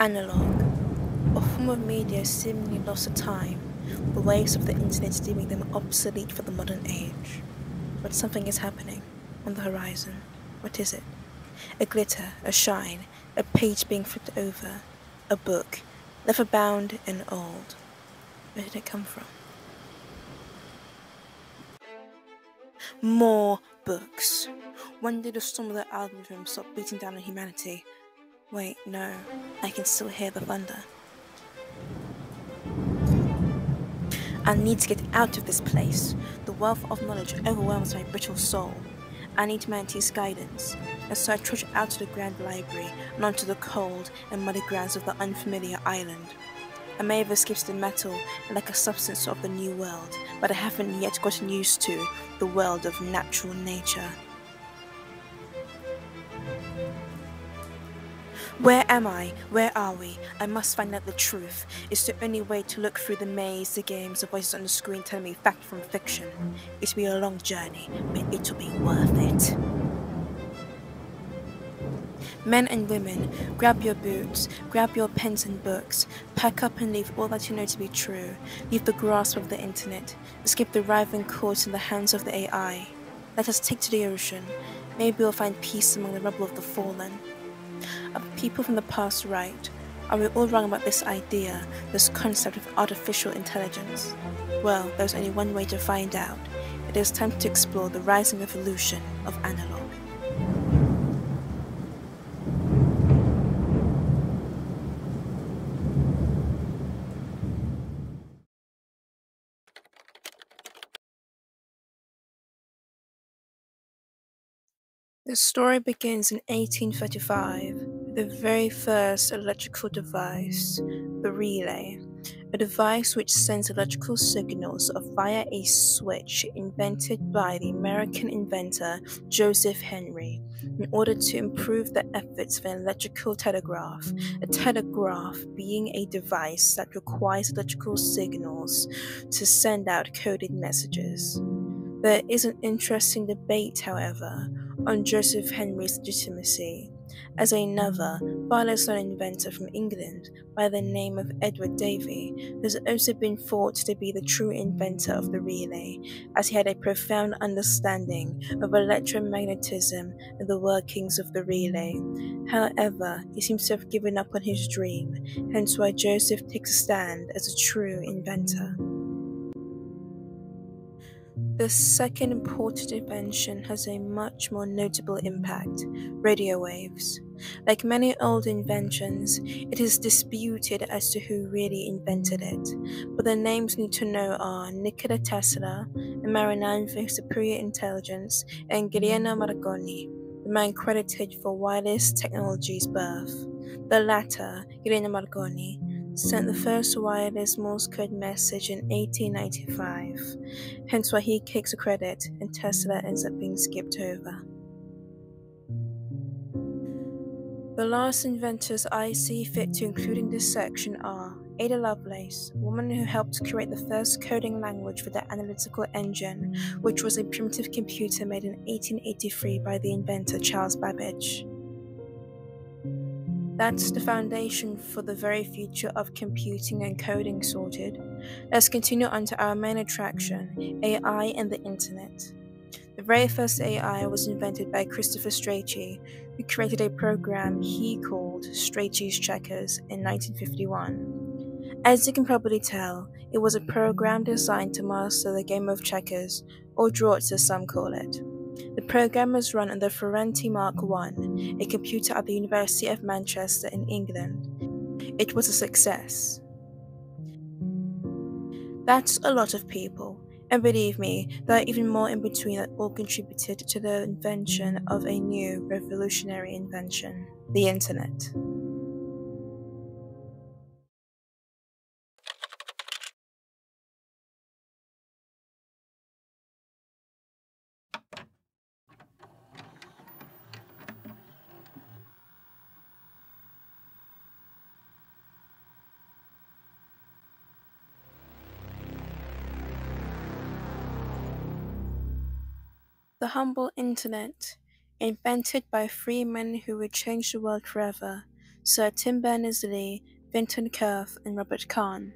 Analogue, a form of media seemingly lost to time, the waves of the internet deeming them obsolete for the modern age. But something is happening on the horizon. What is it? A glitter, a shine, a page being flipped over, a book, leather bound and old. Where did it come from? More books. When did the storm of the algorithm stop beating down on humanity? Wait, no, I can still hear the thunder. I need to get out of this place. The wealth of knowledge overwhelms my brittle soul. I need humanity's guidance, and so I trudge out to the grand library and onto the cold and muddy grounds of the unfamiliar island. I may have escaped the metal and like a substance of the new world, but I haven't yet gotten used to the world of natural nature. Where am I? Where are we? I must find out the truth. It's the only way to look through the maze, the games, the voices on the screen telling me fact from fiction. It'll be a long journey, but it'll be worth it. Men and women, grab your boots, grab your pens and books, pack up and leave all that you know to be true, leave the grasp of the internet, escape the rivaling courts in the hands of the AI. Let us take to the ocean. Maybe we'll find peace among the rubble of the fallen. Are people from the past right? Are we all wrong about this idea, this concept of artificial intelligence? Well, there's only one way to find out. It is time to explore the rising revolution of analog. The story begins in 1835 with the very first electrical device, the relay, a device which sends electrical signals via a switch invented by the American inventor Joseph Henry in order to improve the efforts of an electrical telegraph, a telegraph being a device that requires electrical signals to send out coded messages. There is an interesting debate, however, on Joseph Henry's legitimacy, as another, far less known inventor from England by the name of Edward Davy has also been thought to be the true inventor of the relay, as he had a profound understanding of electromagnetism and the workings of the relay. However, he seems to have given up on his dream, hence why Joseph takes a stand as a true inventor. The second important invention has a much more notable impact: radio waves. Like many old inventions, it is disputed as to who really invented it, but the names we need to know are Nikola Tesla, a Marinan for his superior intelligence, and Guglielmo Marconi, the man credited for wireless technology's birth. The latter, Guglielmo Marconi, sent the first wireless Morse code message in 1895, hence why he takes the credit and Tesla ends up being skipped over. The last inventors I see fit to include in this section are Ada Lovelace, a woman who helped create the first coding language for the analytical engine, which was a primitive computer made in 1883 by the inventor Charles Babbage. That's the foundation for the very future of computing and coding sorted. Let's continue on to our main attraction, AI and the Internet. The very first AI was invented by Christopher Strachey, who created a program he called Strachey's Checkers in 1951. As you can probably tell, it was a program designed to master the game of checkers, or draughts as some call it. The program was run on the Ferranti Mark I, a computer at the University of Manchester in England. It was a success. That's a lot of people, and believe me, there are even more in between that all contributed to the invention of a new revolutionary invention, the Internet. The humble Internet, invented by three men who would change the world forever, Sir Tim Berners-Lee, Vinton Cerf, and Robert Kahn.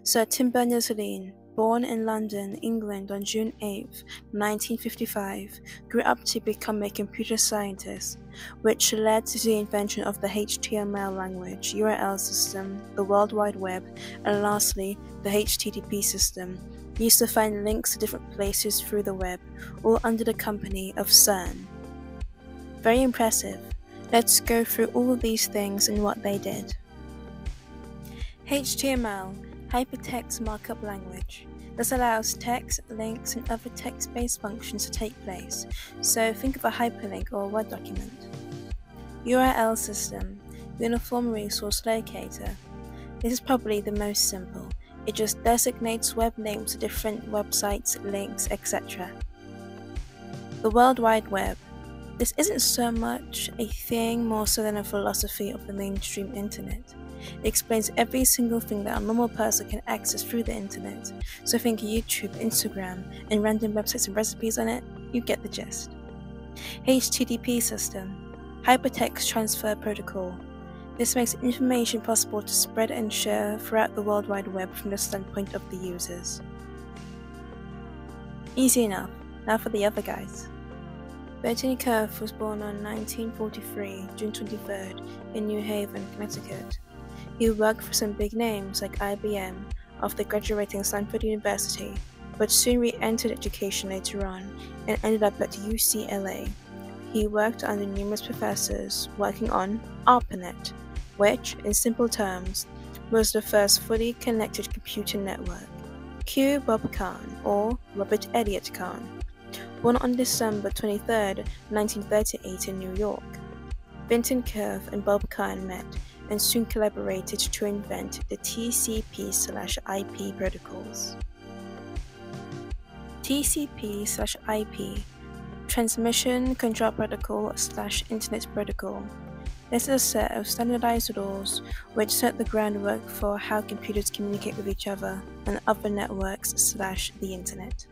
Sir Tim Berners-Lee, born in London, England on June 8, 1955, grew up to become a computer scientist, which led to the invention of the HTML language, URL system, the World Wide Web, and lastly, the HTTP system, used to find links to different places through the web, all under the company of CERN. Very impressive. Let's go through all of these things and what they did. HTML, Hypertext Markup Language. This allows text, links, and other text-based functions to take place, so think of a hyperlink or a Word document. URL System, Uniform Resource Locator. This is probably the most simple. It just designates web names to different websites, links, etc. The World Wide Web. This isn't so much a thing, more so than a philosophy of the mainstream internet. It explains every single thing that a normal person can access through the internet. So think YouTube, Instagram, and random websites and recipes on it, you get the gist. HTTP System, Hypertext Transfer Protocol. This makes information possible to spread and share throughout the World Wide Web from the standpoint of the users. Easy enough, now for the other guys. Vinton Cerf was born on 1943, June 23rd, in New Haven, Connecticut. He worked for some big names like IBM after graduating Stanford University, but soon re-entered education later on and ended up at UCLA. He worked under numerous professors working on ARPANET, which, in simple terms, was the first fully connected computer network. Q. Bob Kahn, or Robert Elliott Kahn, born on December 23, 1938 in New York. Vinton Cerf and Bob Kahn met and soon collaborated to invent the TCP/IP protocols. TCP/IP, Transmission Control Protocol/Internet Protocol. This is a set of standardized rules which set the groundwork for how computers communicate with each other and other networks/the Internet.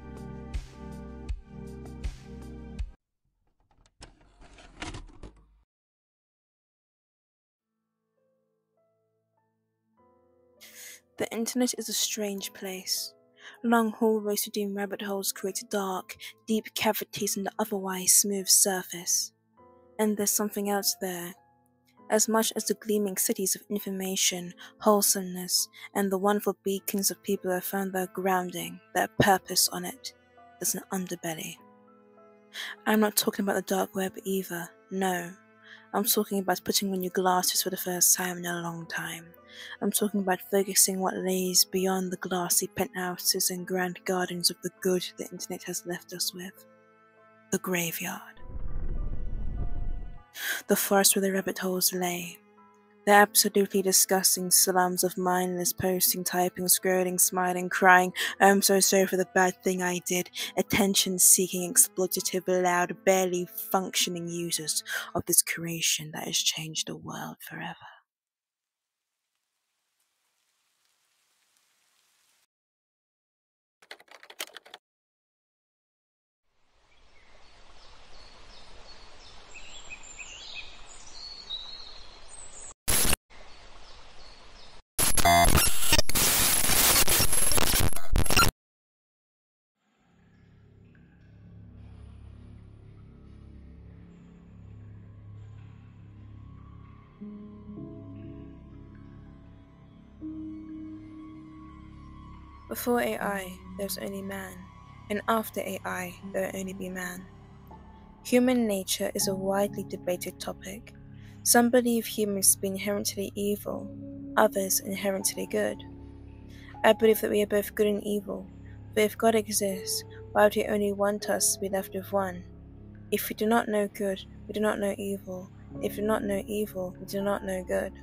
The internet is a strange place. Long hallways to dim rabbit holes create dark, deep cavities in the otherwise smooth surface. And there's something else there. As much as the gleaming cities of information, wholesomeness, and the wonderful beacons of people have found their grounding, their purpose on it, there's an underbelly. I'm not talking about the dark web either, no. I'm talking about putting on your glasses for the first time in a long time. I'm talking about focusing what lays beyond the glassy penthouses and grand gardens of the good the internet has left us with. The graveyard. The forest where the rabbit holes lay. The absolutely disgusting slums of mindless posting, typing, scrolling, smiling, crying, I'm so sorry for the bad thing I did, attention-seeking, exploitative, loud, barely functioning users of this creation that has changed the world forever. Before AI, there's only man, and after AI, there will only be man. Human nature is a widely debated topic. Some believe humans to be inherently evil, others inherently good. I believe that we are both good and evil, but if God exists, why would He only want us to be left with one? If we do not know good, we do not know evil. If we do not know evil, we do not know good.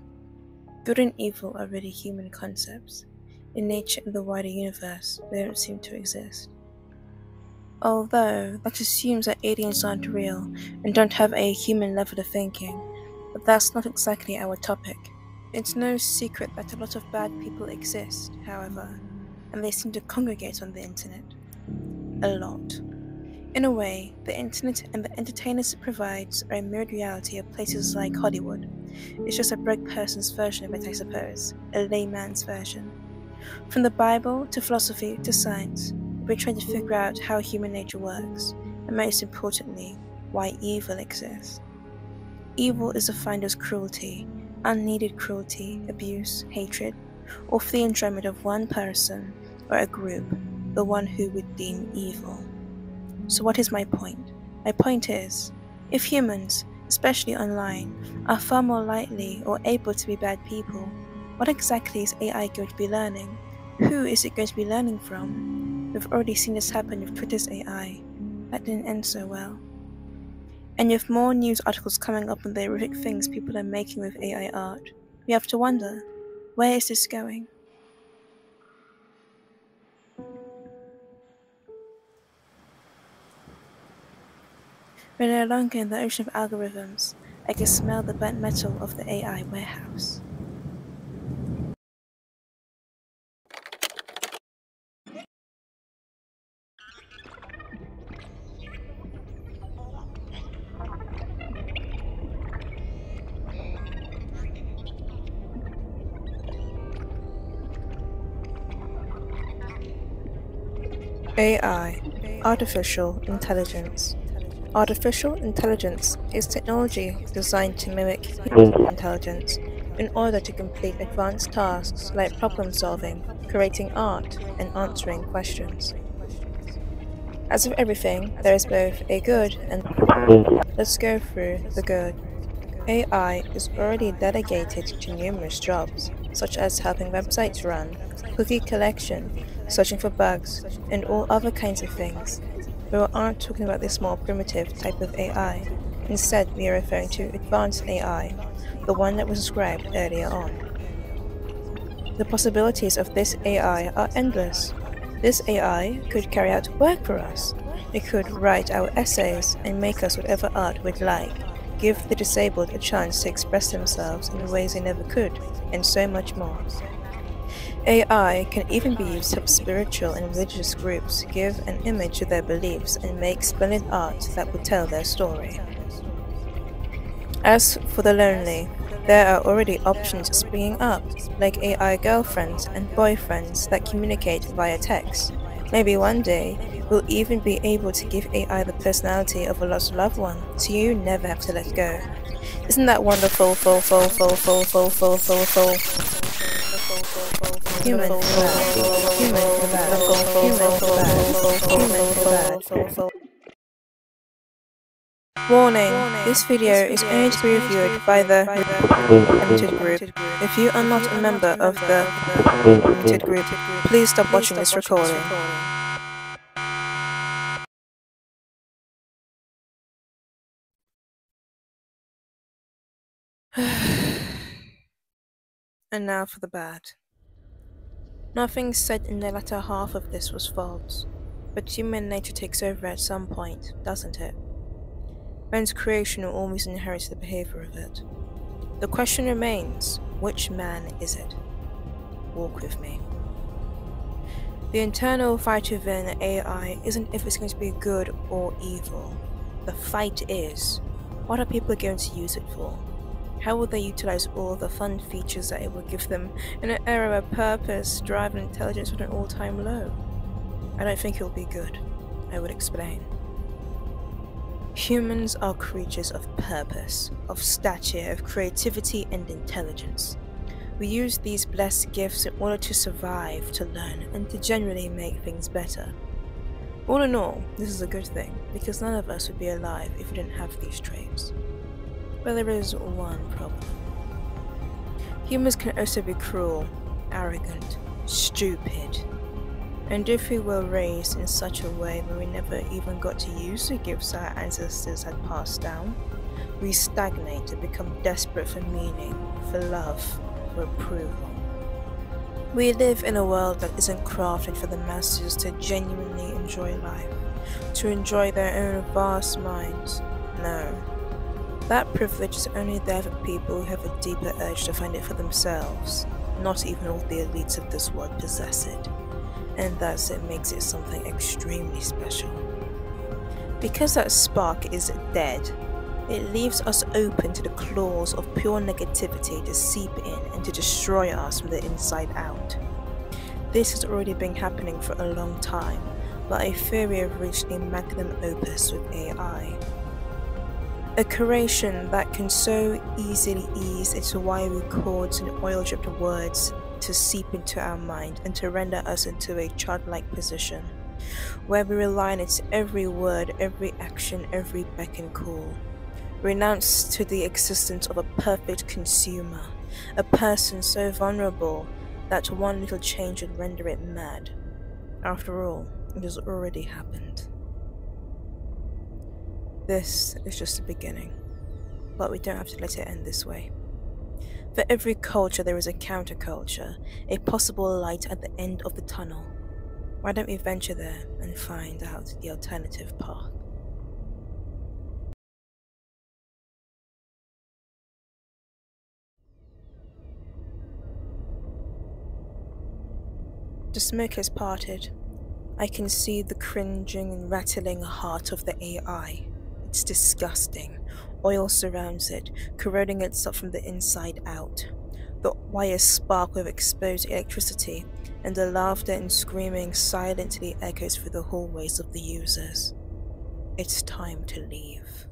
Good and evil are really human concepts. In nature and the wider universe, they don't seem to exist. Although, that assumes that aliens aren't real and don't have a human level of thinking, but that's not exactly our topic. It's no secret that a lot of bad people exist, however, and they seem to congregate on the internet. A lot. In a way, the internet and the entertainers it provides are a mirrored reality of places like Hollywood, It's just a broke person's version of it, I suppose, a layman's version. From the Bible to philosophy to science, we're trying to figure out how human nature works, and most importantly, why evil exists. Evil is defined as cruelty, unneeded cruelty, abuse, hatred, or for the enjoyment of one person or a group, the one who would deem evil. So what is my point? My point is, if humans, especially online, are far more likely or able to be bad people, what exactly is AI going to be learning? Who is it going to be learning from? We've already seen this happen with Twitter's AI. That didn't end so well. And with more news articles coming up on the horrific things people are making with AI art, we have to wonder, where is this going? We're no longer in the ocean of algorithms. I can smell the burnt metal of the AI warehouse. AI, Artificial Intelligence. Artificial intelligence is technology designed to mimic human intelligence in order to complete advanced tasks like problem solving, creating art, and answering questions. As with everything, there is both a good and let's go through the good. AI is already delegated to numerous jobs, such as helping websites run, cookie collection, searching for bugs, and all other kinds of things. We aren't talking about this more primitive type of AI. Instead, we are referring to advanced AI, the one that was described earlier on. The possibilities of this AI are endless. This AI could carry out work for us. It could write our essays and make us whatever art we'd like, give the disabled a chance to express themselves in ways they never could, and so much more. AI can even be used to help spiritual and religious groups give an image to their beliefs and make splendid art that will tell their story. As for the lonely, there are already options springing up, like AI girlfriends and boyfriends that communicate via text. Maybe one day, we'll even be able to give AI the personality of a lost loved one, so you never have to let go. Isn't that wonderful? Human Warning, this video is only to be reviewed by the limited group. If you are not a member of the limited group, please stop watching this recording. And now for the bad. Nothing said in the latter half of this was false, but human nature takes over at some point, doesn't it? Man's creation will always inherit the behavior of it. The question remains, which man is it? Walk with me. The internal fight within AI isn't if it's going to be good or evil. The fight is, what are people going to use it for? How will they utilize all the fun features that it will give them in an era where purpose, drive, and intelligence are at an all-time low? I don't think it will be good. I would explain. Humans are creatures of purpose, of stature, of creativity and intelligence. We use these blessed gifts in order to survive, to learn, and to generally make things better. All in all, this is a good thing, because none of us would be alive if we didn't have these traits. But there is one problem. Humans can also be cruel, arrogant, stupid, and if we were raised in such a way where we never even got to use the gifts our ancestors had passed down, we stagnate and become desperate for meaning, for love, for approval. We live in a world that isn't crafted for the masses to genuinely enjoy life, to enjoy their own vast minds. No. That privilege is only there for people who have a deeper urge to find it for themselves. Not even all the elites of this world possess it. And thus it makes it something extremely special. Because that spark is dead, It leaves us open to the claws of pure negativity to seep in and to destroy us from the inside out. This has already been happening for a long time, but I fear we have reached a magnum opus with AI. A creation that can so easily ease into wiry chords and oil-dripped words to seep into our mind and to render us into a childlike position, where we rely on its every word, every action, every beck and call. Renounce to the existence of a perfect consumer, a person so vulnerable that one little change would render it mad. After all, it has already happened. This is just the beginning, but we don't have to let it end this way. For every culture there is a counterculture, a possible light at the end of the tunnel. Why don't we venture there and find out the alternative path? The smoke has parted. I can see the cringing and rattling heart of the AI. It's disgusting. Oil surrounds it, corroding itself from the inside out. The wires spark with exposed electricity, and the laughter and screaming silently echoes through the hallways of the users. It's time to leave.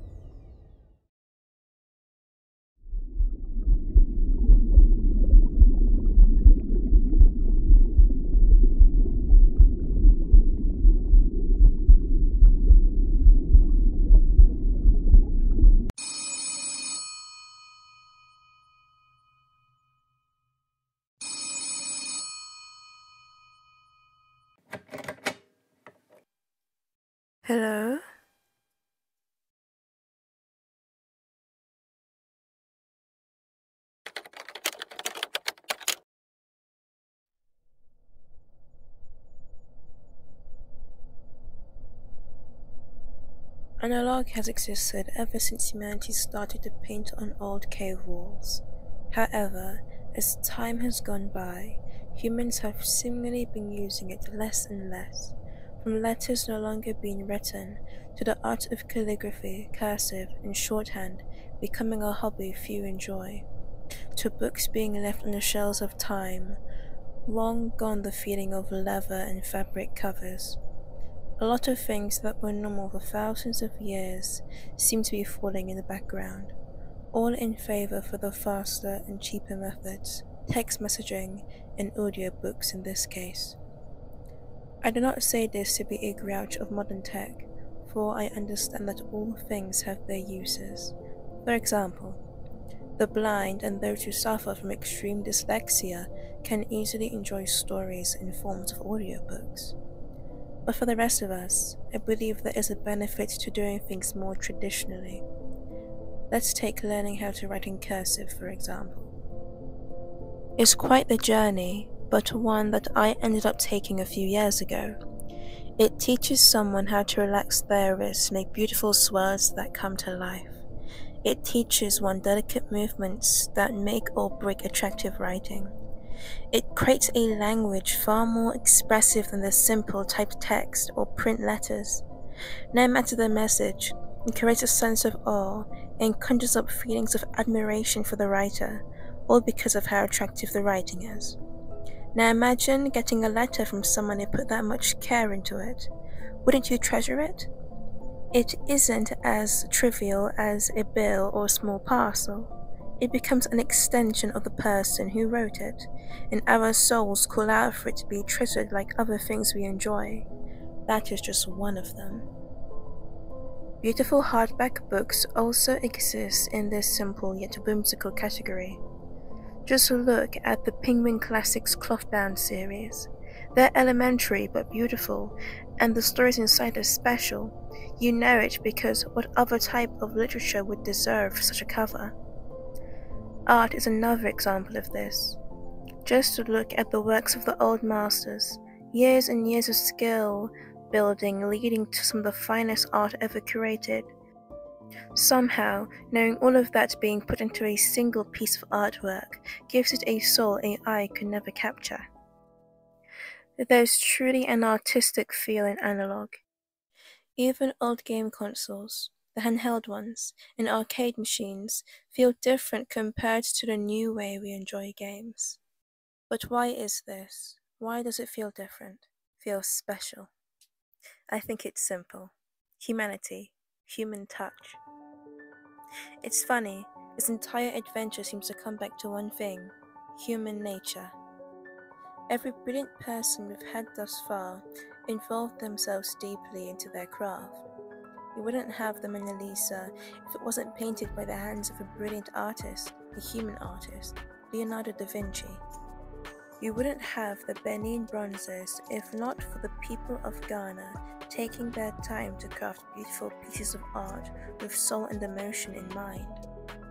Hello? Analogue has existed ever since humanity started to paint on old cave walls. However, as time has gone by, humans have seemingly been using it less and less, from letters no longer being written to the art of calligraphy, cursive, and shorthand becoming a hobby few enjoy, to books being left on the shelves of time, long gone the feeling of leather and fabric covers. A lot of things that were normal for thousands of years seem to be falling in the background, all in favor for the faster and cheaper methods, text messaging and audiobooks in this case. I do not say this to be a grouch of modern tech, for I understand that all things have their uses. For example, the blind and those who suffer from extreme dyslexia can easily enjoy stories in forms of audiobooks. But for the rest of us, I believe there is a benefit to doing things more traditionally. Let's take learning how to write in cursive, for example. It's quite the journey, but one that I ended up taking a few years ago. It teaches someone how to relax their wrists, make beautiful swirls that come to life. It teaches one delicate movements that make or break attractive writing. It creates a language far more expressive than the simple typed text or print letters. No matter the message, it creates a sense of awe and conjures up feelings of admiration for the writer, all because of how attractive the writing is. Now imagine getting a letter from someone who put that much care into it. Wouldn't you treasure it? It isn't as trivial as a bill or a small parcel. It becomes an extension of the person who wrote it, and our souls call out for it to be treasured like other things we enjoy. That is just one of them. Beautiful hardback books also exist in this simple yet whimsical category. Just look at the Penguin Classics cloth-bound series. They're elementary but beautiful, and the stories inside are special. You know it because what other type of literature would deserve such a cover? Art is another example of this. Just look at the works of the old masters, years and years of skill building leading to some of the finest art ever created. Somehow, knowing all of that being put into a single piece of artwork gives it a soul AI could never capture. There's truly an artistic feel in analog. Even old game consoles, The handheld ones, and arcade machines, feel different compared to the new way we enjoy games. But why is this? Why does it feel different? Feel special? I think it's simple. Humanity. Human touch. It's funny, this entire adventure seems to come back to one thing: human nature. Every brilliant person we've had thus far involved themselves deeply into their craft. You wouldn't have the Mona Lisa if it wasn't painted by the hands of a brilliant artist, a human artist, Leonardo da Vinci. You wouldn't have the Benin bronzes if not for the people of Ghana taking their time to craft beautiful pieces of art with soul and emotion in mind.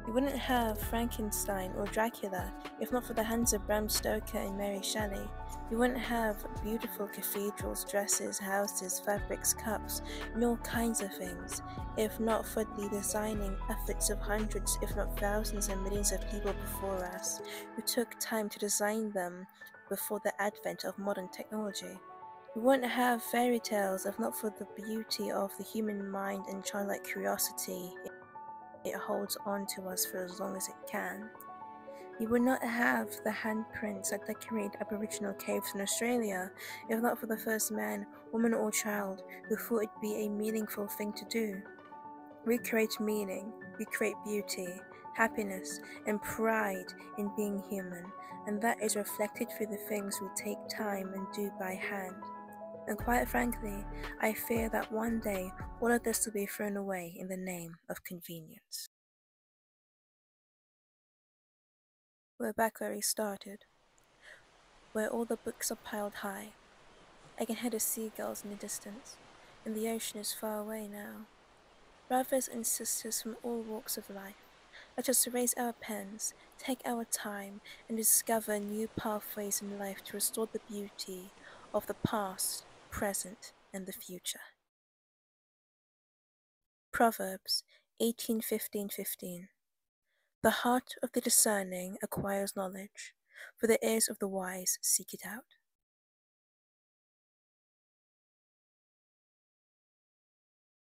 You wouldn't have Frankenstein or Dracula if not for the hands of Bram Stoker and Mary Shelley. You wouldn't have beautiful cathedrals, dresses, houses, fabrics, cups, and all kinds of things if not for the designing efforts of hundreds, if not thousands and millions of people before us who took time to design them before the advent of modern technology. We wouldn't have fairy tales if not for the beauty of the human mind and childlike curiosity it holds on to us for as long as it can. We would not have the handprints that decorate Aboriginal caves in Australia if not for the first man, woman or child who thought it'd be a meaningful thing to do. We create meaning, we create beauty, happiness, and pride in being human, and that is reflected through the things we take time and do by hand. And quite frankly, I fear that one day all of this will be thrown away in the name of convenience. We're back where we started, where all the books are piled high. I can hear the seagulls in the distance, and the ocean is far away now. Brothers and sisters from all walks of life, let us raise our pens, take our time, and discover new pathways in life to restore the beauty of the past, present, and the future. Proverbs 18:15-15. The heart of the discerning acquires knowledge, for the ears of the wise seek it out.